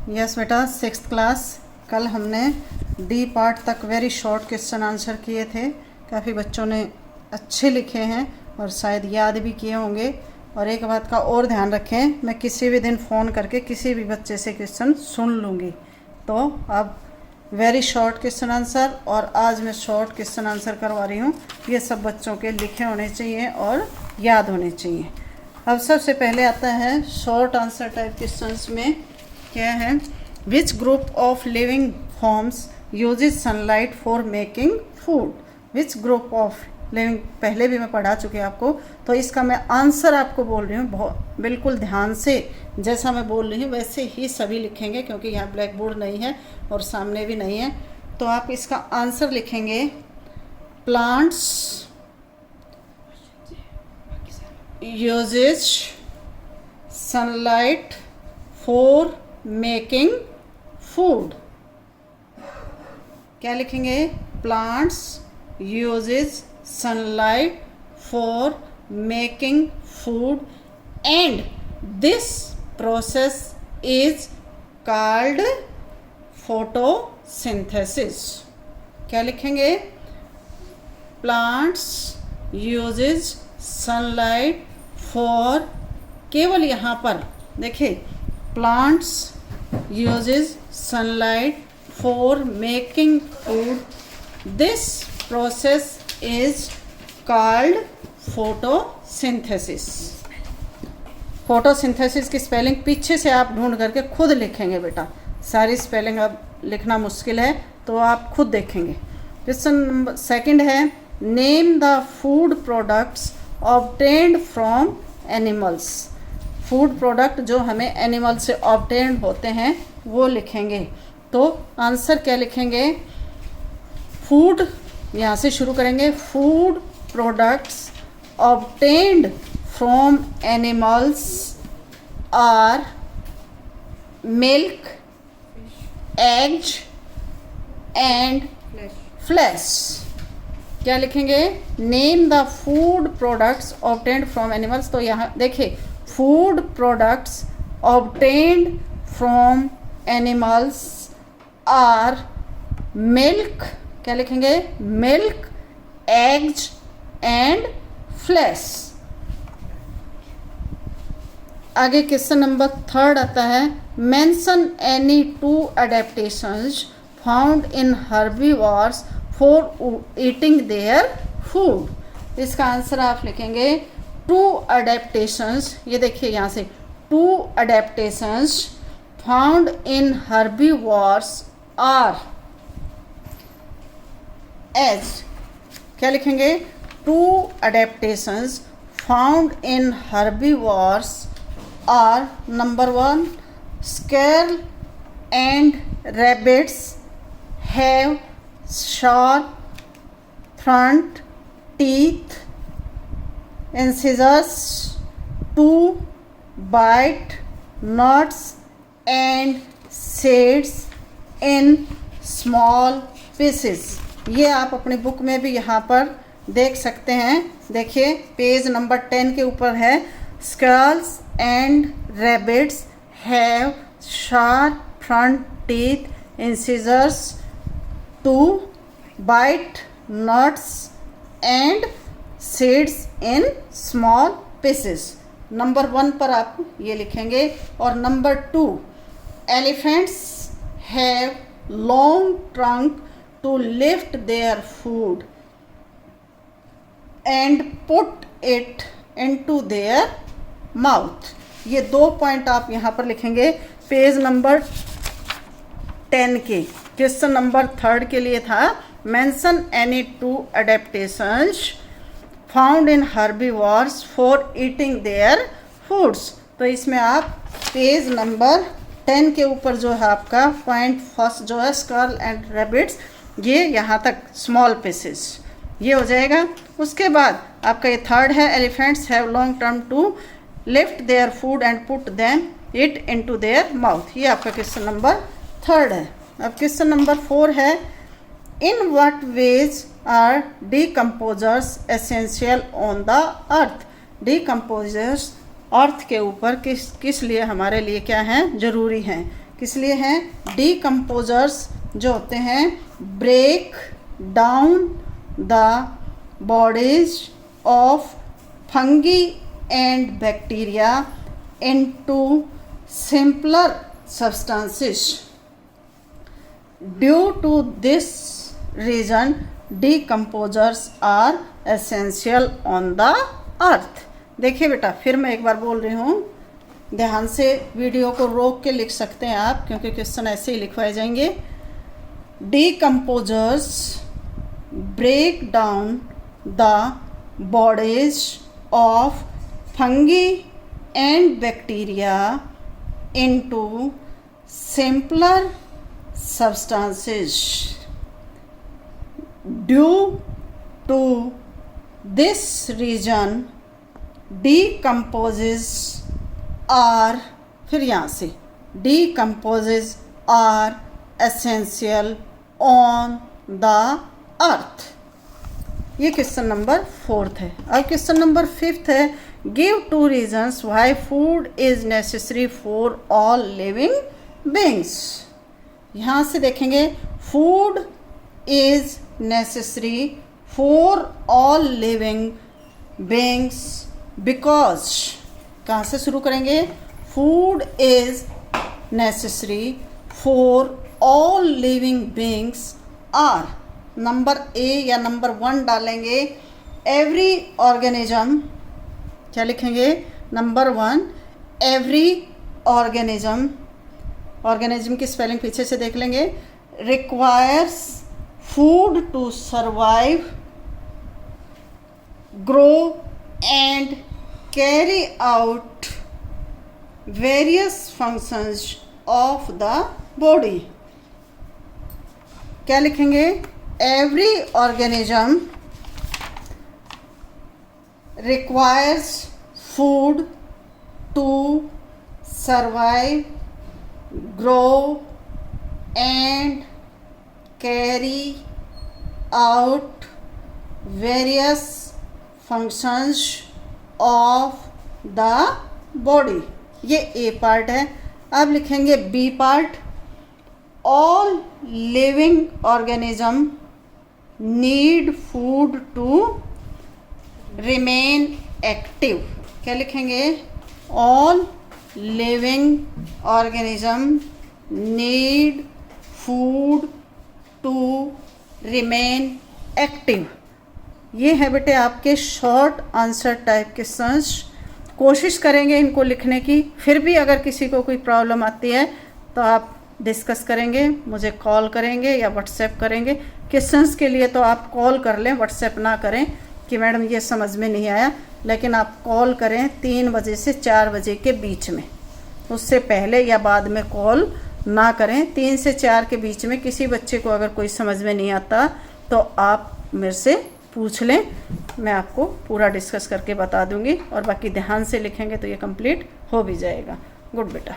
Yes बेटा, 6th class. कल हमने डी पार्ट तक वेरी शॉर्ट क्वेश्चन आंसर किए थे। काफ़ी बच्चों ने अच्छे लिखे हैं और शायद याद भी किए होंगे। और एक बात का और ध्यान रखें, मैं किसी भी दिन फ़ोन करके किसी भी बच्चे से क्वेश्चन सुन लूँगी। तो अब वेरी शॉर्ट क्वेश्चन आंसर, और आज मैं शॉर्ट क्वेश्चन आंसर करवा रही हूँ। ये सब बच्चों के लिखे होने चाहिए और याद होने चाहिए। अब सबसे पहले आता है शॉर्ट आंसर टाइप क्वेश्चंस में क्या है, which group of living forms uses sunlight for making food. Which group of living, पहले भी मैं पढ़ा चुकी हूँ आपको, तो इसका मैं आंसर आपको बोल रही हूँ। बहुत बिल्कुल ध्यान से, जैसा मैं बोल रही हूँ वैसे ही सभी लिखेंगे, क्योंकि यहाँ ब्लैक बोर्ड नहीं है और सामने भी नहीं है। तो आप इसका आंसर लिखेंगे, plants uses sunlight for making food। क्या लिखेंगे, plants uses sunlight for making food and this process is called photosynthesis। क्या लिखेंगे, plants uses सनलाइट फॉर, केवल यहाँ पर देखिए, plants uses sunlight for making food, this process is called photosynthesis. Photosynthesis की spelling पीछे से आप ढूंढ करके खुद लिखेंगे बेटा। सारी स्पेलिंग अब लिखना मुश्किल है, तो आप खुद देखेंगे। क्वेश्चन नंबर सेकंड है, name the food products obtained from animals. Food product जो हमें एनिमल से ऑब्टेन्ड होते हैं वो लिखेंगे। तो आंसर क्या लिखेंगे, फूड, यहाँ से शुरू करेंगे, food products obtained from animals are milk, eggs and flesh. क्या लिखेंगे, name the food products obtained from animals. तो यहाँ देखिए, food products obtained from animals are milk, क्या लिखेंगे, मिल्क, एग्स एंड फ्लैश। आगे क्वेश्चन नंबर थर्ड आता है, mention any two adaptations found in herbivores for eating their food. इसका answer आप लिखेंगे, टू अडेप्टेशंस। ये देखिए यहाँ से, two adaptations found in herbivores are as, क्या लिखेंगे, two adaptations found in herbivores are, number 1, squirrel and rabbits have sharp front teeth, incisors to bite nuts and seeds in small pieces। ये आप अपनी book में भी यहाँ पर देख सकते हैं। देखिए पेज नंबर 10 के ऊपर है, squirrels and rabbits have sharp front teeth, incisors to bite nuts and seeds in small pieces। Number 1 पर आप ये लिखेंगे। और number 2, elephants have long trunk to lift their food and put it into their mouth। ये 2 point आप यहाँ पर लिखेंगे पेज नंबर 10 के। क्वेश्चन नंबर 3 के लिए था, mention any two adaptations found in herbivores for eating their foods. तो इसमें आप पेज नंबर 10 के ऊपर जो है आपका पॉइंट फर्स्ट जो है, स्क्वेरल एंड रैबिट्स, ये यहाँ तक स्मॉल पीसेस, ये हो जाएगा। उसके बाद आपका ये थर्ड है, elephants have long term to lift their food and put them it into their mouth. ये आपका क्वेश्चन नंबर 3 है। अब क्वेश्चन नंबर 4 है, in what ways are decomposers essential on the earth. Decomposers earth के ऊपर किस लिए हमारे लिए क्या हैं, ज़रूरी हैं। किस लिए हैं? डीकम्पोजर्स जो होते हैं break down the bodies of fungi and bacteria into simpler substances. Due to this reason decomposers are essential on the earth. देखिए बेटा, फिर मैं एक बार बोल रही हूँ, ध्यान से वीडियो को रोक के लिख सकते हैं आप, क्योंकि क्वेश्चन ऐसे ही लिखवाए जाएंगे. Decomposers break down the bodies of fungi and bacteria into simpler substances. Due to this reason decomposes are, फिर यहाँ से decomposes are essential on the earth. ये क्वेश्चन नंबर 4 है. अब क्वेश्चन नंबर 5 है, give 2 reasons why food is necessary for all living beings. यहाँ से देखेंगे food is necessary for all living beings because. कहाँ से शुरू करेंगे? Food is necessary for all living beings are. Number A या नंबर 1 डालेंगे. एवरी ऑर्गेनिज्म, क्या लिखेंगे? Number 1 every organism. ऑर्गेनिज्म की स्पेलिंग पीछे से देख लेंगे. Requires food to survive, grow and carry out various functions of the body. क्या लिखेंगे? Every organism requires food to survive, grow and carry out various functions of the body. ये A part है. अब लिखेंगे B part. all living organism need food to remain active. क्या लिखेंगे? all living organism need food to remain active. ये है बेटे आपके शॉर्ट आंसर टाइप क्वेश्चंस. कोशिश करेंगे इनको लिखने की. फिर भी अगर किसी को कोई प्रॉब्लम आती है तो आप डिस्कस करेंगे, मुझे कॉल करेंगे या व्हाट्सएप करेंगे. क्वेश्चंस के लिए तो आप कॉल कर लें, व्हाट्सएप ना करें कि मैडम ये समझ में नहीं आया. लेकिन आप कॉल करें 3 बजे से 4 बजे के बीच में. उससे पहले या बाद में कॉल ना करें. 3 से 4 के बीच में किसी बच्चे को अगर कोई समझ में नहीं आता तो आप मेरे से पूछ लें, मैं आपको पूरा डिस्कस करके बता दूंगी. और बाकी ध्यान से लिखेंगे तो ये कंप्लीट हो भी जाएगा. गुड बेटा.